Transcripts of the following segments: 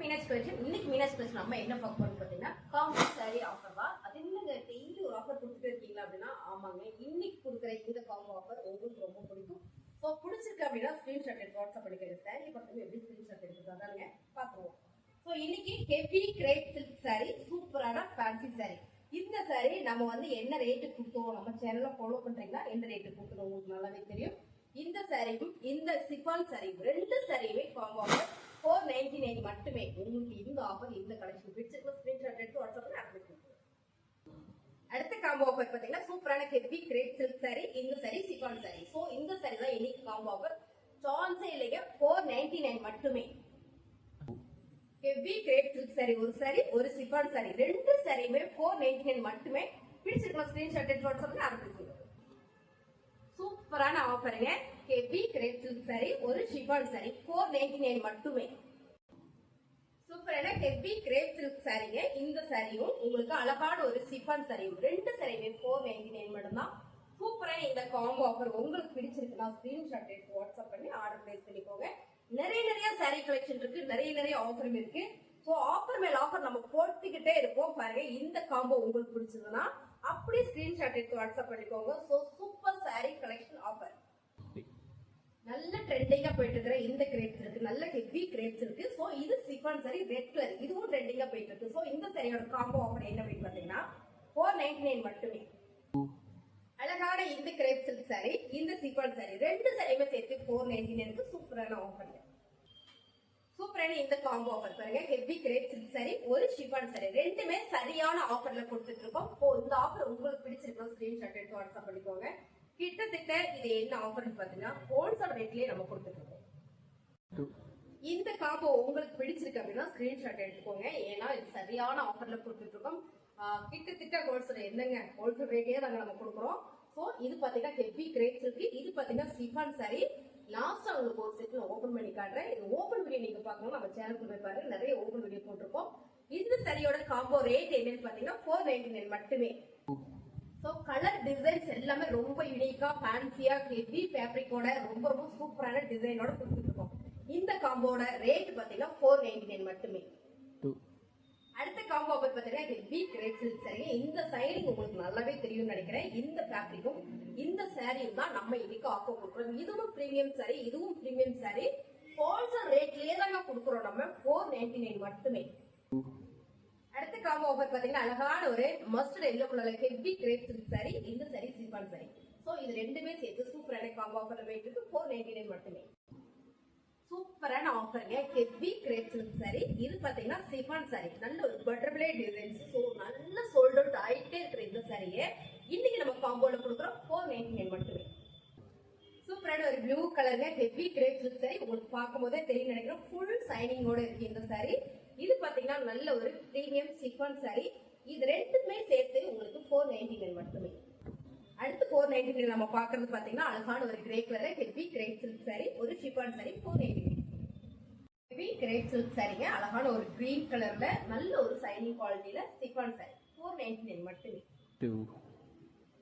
Meenakshi collection. இன்னைக்கு Meenakshi collection நம்ம என்ன பார்க்க போறோம் பார்த்தீங்கன்னா காம்போ சாரி ஆஃபர் தான். அது என்னங்க டெய்லி ஒரு ஆஃபர் கொடுத்துட்டு இருக்கீங்களா அப்படின்னா ஆமாங்க, இன்னைக்கு கொடுக்குற இந்த காம்போ ஆஃபர் உங்களுக்கு ரொம்ப பிடிக்கும். ஸோ பிடிச்சிருக்கு அப்படின்னா ஸ்கிரீன்ஷாட் எடுத்து வாட்ஸ்அப் பண்ணிக்கிறேன். சாரி பக்கம் எப்படி ஸ்கிரீன்ஷாட் எடுத்து அதாங்க பார்த்துருவோம். ஸோ இன்னைக்கு ஹெவி கிரேப் சில்க் சாரி, சூப்பரான ஃபேன்சி சாரி. இந்த சாரி நம்ம வந்து என்ன ரேட்டுக்கு கொடுத்தோம், நம்ம சேனல்ல ஃபாலோ பண்றீங்களா, என்ன ரேட்டுக்கு கொடுக்கணும் உங்களுக்கு நல்லாவே தெரியும். இந்த சாரியும் இந்த சிஃபான் சாரியும் ரெண்டு சாரியுமே காம்போ ஆஃபர் 499 மட்டுமே. உங்களுக்கு இந்த ஆஃபர் இந்த கலெக்ஷன் பிடிச்சிருக்க ஸ்கிரீன்ஷாட் எடுத்து வாட்ஸ்அப்ல அனுப்பி கொடுங்க. அடுத்த காம்போ ஆஃபர் பாத்தீங்கன்னா சூப்பரான ஹெவி கிரேப் சில்க் சாரி, இந்த சாரி சிஃபான் சாரி. சோ இந்த சாரி தான் இன்னைக்கு காம்போ ஆஃபர். சான்ஸே இல்லைங்க, 499 மட்டுமே. ஹெவி கிரேப் சில்க் சாரி ஒரு சாரி, ஒரு சிஃபான் சாரி, ரெண்டு சாரியுமே 499 மட்டுமே. பிடிச்சிருக்க ஸ்கிரீன்ஷாட் எடுத்து வாட்ஸ்அப்ல அனுப்பி கொடுங்க. சூப்பரான ஆஃபருங்க. ஹெவி கிரேப் சில்க் சாரி, ஒரு ஷிஃபான் சாரி 499 மட்டுமே. சூப்பரான ஹெவி கிரேப் சில்க் சாரிங்க. இந்த சாரியும் உங்களுக்கு அழகான ஒரு ஷிஃபான் சாரியும் ரெண்டு சாரியுமே 499 மட்டும்தான். சூப்பரான இந்த காம்போ ஆஃபர் உங்களுக்கு பிடிச்சிருக்குன்னா ஸ்கிரீன்ஷாட் எடுத்து வாட்ஸ்அப் பண்ணி ஆர்டர் பிளேஸ் பண்ணிக்கோங்க. நிறைய சாரி கலெக்ஷன் இருக்கு, நிறைய ஆஃபரும் இருக்கு. ஸோ ஆஃபர் மேல ஆஃபர் நம்ம போட்டுக்கிட்டே இருப்போம். பாருங்க, இந்த காம்போ உங்களுக்கு பிடிச்சதுன்னா அப்படியே ஸ்கிரீன்ஷாட் எடுத்து வாட்ஸ்அப் பண்ணிக்கோங்க. So super sorry collection offer. நல்ல ட்ரெண்டிங்கா போயிட்டு இருக்கிற இந்த கிரேப்ஸ் இருக்கு, நல்ல ஹெவி கிரேப்ஸ் இருக்கு. சோ இது சிஃபான் சாரி ரெட் கலர், இதுவும் ட்ரெண்டிங்கா போயிட்டு இருக்கு. சோ இந்த சாரியோட காம்போ ஆஃபர் என்ன அப்படின்னு பாத்தீங்கன்னா 499 மட்டுமே. அழகான இந்த கிரேப் சில்க் சாரி, இந்த சிஃபான் சாரி ரெண்டு சாரியுமே சேர்த்து 499 சூப்பரான ஆஃபர். சூப்பரான இந்த காம்போ ஆஃபர் பாருங்க, ஹெவி கிரேப் சில்க் சாரி, ஒரு ஷிஃபான் சாரி ரெண்டுமே சரியான ஆஃபர்ல கொடுத்துட்டு இருக்கோம். இந்த ஆஃபர் உங்களுக்கு பிடிச்சிருக்கோம் ஸ்கிரீன்ஷாட் எடுத்து வாட்ஸ்அப் பண்ணிக்கோங்க. கிட்டத்தட்ட இது என்ன ஆஃபர்னு பாத்தீங்கன்னா ஹோல்சேல் ரேட்லயே நம்ம கொடுத்துட்டு இருக்கோம். இந்த காம்போ உங்களுக்கு பிடிச்சிருக்கு அப்படின்னா ஸ்கிரீன்ஷாட் எடுத்துக்கோங்க. ஏன்னா இது சரியான ஆஃபர்ல கொடுத்துட்டு இருக்கோம். கிட்டத்தட்ட ஹோல்சேல் என்னங்க, ஹோல்சேல் ரேட்லயே நாங்க நம்ம கொடுக்குறோம். சோ இது பாத்தீங்கன்னா ஹெவி கிரேப்ஸ் இருக்கு, இது பாத்தீங்கன்னா சிஃபான் சாரி. லாஸ்டா உங்களுக்கு ஒரு செட் ஓபன் பண்ணி காட்டுறேன். இது ஓபன் வீடியோ நீங்க பார்க்கணும், நம்ம சேனலுக்கு போய் பாருங்க, நிறைய ஓபன் வீடியோ போட்டிருக்கோம். இந்த சாரியோட காம்போ ரேட் என்னன்னு பாத்தீங்கன்னா 499 மட்டுமே. சோ கலர் டிசைன்ஸ் எல்லாமே ரொம்ப யூனிக்கா ஃபேன்சியா ஹெவி ஃபேப்ரிக்கோட ரொம்ப சூப்பரான டிசைனோட கொடுத்துட்டு இருக்கோம். இந்த காம்போட ரேட் பாத்தீங்கன்னா 499 மட்டுமே. அடுத்த காம்போ ஆஃபர் பாத்தீங்கன்னா ஹெவி கிரேப் சில்க் சாரி. இந்த சைடிங் உங்களுக்கு நல்லாவே தெரியும் நினைக்கிறேன். இந்த ஃபேப்ரிக்கும் இந்த சாரியும் தான் நம்ம இன்னைக்கு ஆஃபர் கொடுக்குறோம். இதுவும் பிரீமியம் சாரி, இதுவும் பிரீமியம் சாரி. ஹோல்சேல் ரேட்லயே தாங்க கொடுக்குறோம் நம்ம 499 மட்டுமே. அடுத்த காம்போ ஆஃபர் பாத்தீங்கன்னா அழகான ஒரு மஸ்டர்ட் எல்லோ கலர்ல ஹெவி கிரேப் சில்க் சாரி, இந்த சாரி சிஃபான் சாரி. சோ இது ரெண்டுமே சேர்த்து சூப்பரான காம்போ ஆஃபர் ரேட் இருக்கு 499 மட்டுமே. சூப்பரான ஆஃபருங்க, ஹெவி கிரேப் சில்க் சாரி, இது பாத்தீங்கன்னா சிஃபான் சாரி, நல்ல ஒரு பட்டர்ஃப்ளை டிசைன்ஸ். சோ நல்ல சோல்ட் அவுட் ஆயிட்டே இருக்கிற இந்த சாரியை இன்னைக்கு நம்ம காம்போல கொடுக்குறோம் 499 மட்டுமே. சூப்பரான ஒரு ப்ளூ கலருங்க, ஹெவி கிரேப் சில்க் சாரி. உங்களுக்கு பார்க்கும் போதே தெரியும் நினைக்கிறேன், ஃபுல் சைனிங்கோட இருக்கு இந்த சாரி. இது பாத்தீங்கன்னா நல்ல ஒரு பிரீமியம் சிஃபான் சாரி. இது ரெண்டுமே சேர்த்து உங்களுக்கு 499 மட்டுமே. அடுத்து 499 நம்ம பாக்குறது பாத்தீங்கன்னா அழகான ஒரு grey colour heavy crepe silk sari, ஒரு chiffon sari 499. Heavy crepe silk சாரிங்க, அழகான ஒரு கிரீன் கலர்ல நல்ல ஒரு சைனிங் குவாலிட்டியில சிஃபான் சாரி 499 மட்டுமே.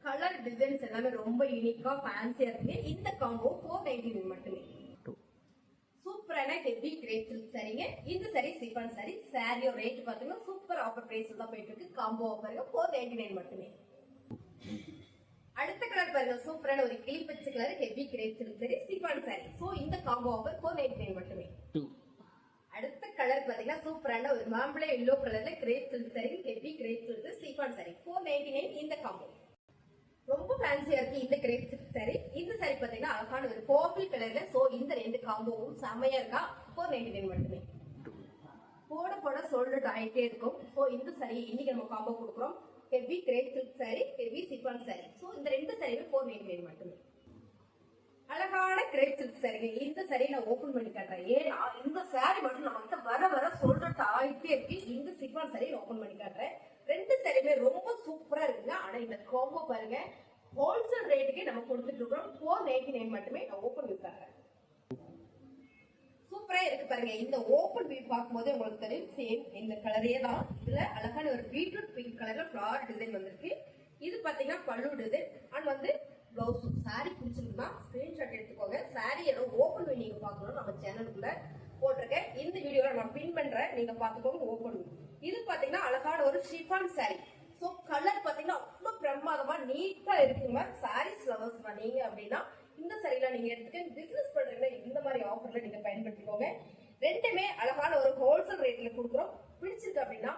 கலர் டிசைன்ஸ் எல்லாமே ரொம்ப யூனிக்கா ஃபேன்சியா இருக்கு. இந்த காம்போ 499 மட்டுமே. சூப்பரான ஹெவி கிரேப் சில்க் சாரிங்க, இந்த சாரி சிஃபான் சாரி. சாரியோட ரேட் பாத்தீங்கன்னா சூப்பர் ஆஃபர் பிரைஸ்ல தான் போயிட்டு இருக்கு. காம்போ ஆஃபர் 499 மட்டுமே. அடுத்த கலர் பாருங்க, சூப்பரான ஒரு கிளி பச்சை colour heavy crepe silk sorry, chiffon sorry. So இந்த காம்போ ஆஃபர் 499 மட்டுமே. அடுத்த கலர் பாத்தீங்கன்னா சூப்பரான ஒரு மாம்பழ எல்லோ கலர்ல grape silk sorry, heavy crepe silk chiffon sari 499 இந்த காம்போ. ரொம்ப ஃபேன்சியா இருக்கு இந்த கிரேப் சில்க் சாரி. இந்த சாரி பாத்தீங்கன்னா அழகான ஒரு பர்பிள் கலர்ல. சோ இந்த ரெண்டு காம்போவும் செமையா இருக்கா, 499 மட்டுமே. போட சோல்ட் ஆயிட்டே இருக்கும். சோ இந்த சாரி இன்னைக்கு நம்ம காம்போ கொடுக்குறோம், heavy crepe silk sorry, heavy chiffon sorry. So இந்த ரெண்டு சாரியுமே 499 மட்டுமே. அழகான கிரேப் சில்க் சாரி, இந்த சாரி நான் ஓபன் பண்ணி காட்டுறேன். ஏன்னா இந்த சாரி மட்டும் நம்ம வர சோல்ட் அவுட் ஆயிட்டே இருக்கு. இந்த சிஃபான் சாரி ஓபன் பண்ணி காட்டுறேன். ரெண்டு சாரியுமே ரொம்ப சூப்பரா இருக்குங்க. ஆனா இந்த காம்போ பாருங்க, ஹோல்சேல் ரேட்டுக்கே நம்ம கொடுத்துட்டு இருக்கோம் 499 மட்டுமே. நான் ஓபன் வியூ காட்டுறேன். சூப்பரா இருக்கு பாருங்க. இந்த ஓபன் வியூ பார்க்கும்போது உங்களுக்கு தெரியும், சேம் இந்த கலரே தான். இதுல அழகான ஒரு பீட்ரூட் பிங்க் கலர்ல ஃபிளவர் டிசைன் வந்திருக்கு. இது பாத்தீங்கன்னா பல்லு டிசைன் அண்ட் வந்து பிளவுஸ். சாரி பிடிச்சிருக்குன்னா ஸ்கிரீன்ஷாட் எடுத்துக்கோங்க. சாரியோட ஓபன் வியூ நீங்க பார்க்கணும், நம்ம சேனலுக்குள்ள போட்டிருக்கேன். இந்த வீடியோல நான் பின் பண்றேன். இங்க பாத்துக்கோங்க ஓபன். இது பாத்தீங்கன்னா அழகான ஒரு ஷிஃபான் saree. சோ கலர் பாத்தீங்கன்னா அவ்வளவு பிரமாதமா நீட்டா இருக்குங்க. சாரீஸ் லவர்ஸ் நீங்க அப்படின்னா இந்த சாரீலாம் நீங்க எடுத்துக்க பிசினஸ் பண்றீங்கன்னா இந்த மாதிரி ஆஃபர்ல நீங்க பயன்படுத்திக்கோங்க. ரெண்டுமே அழகான ஒரு ஹோல்சேல் ரேட்ல கொடுக்குறோம். பிடிச்சிருக்கு அப்படின்னா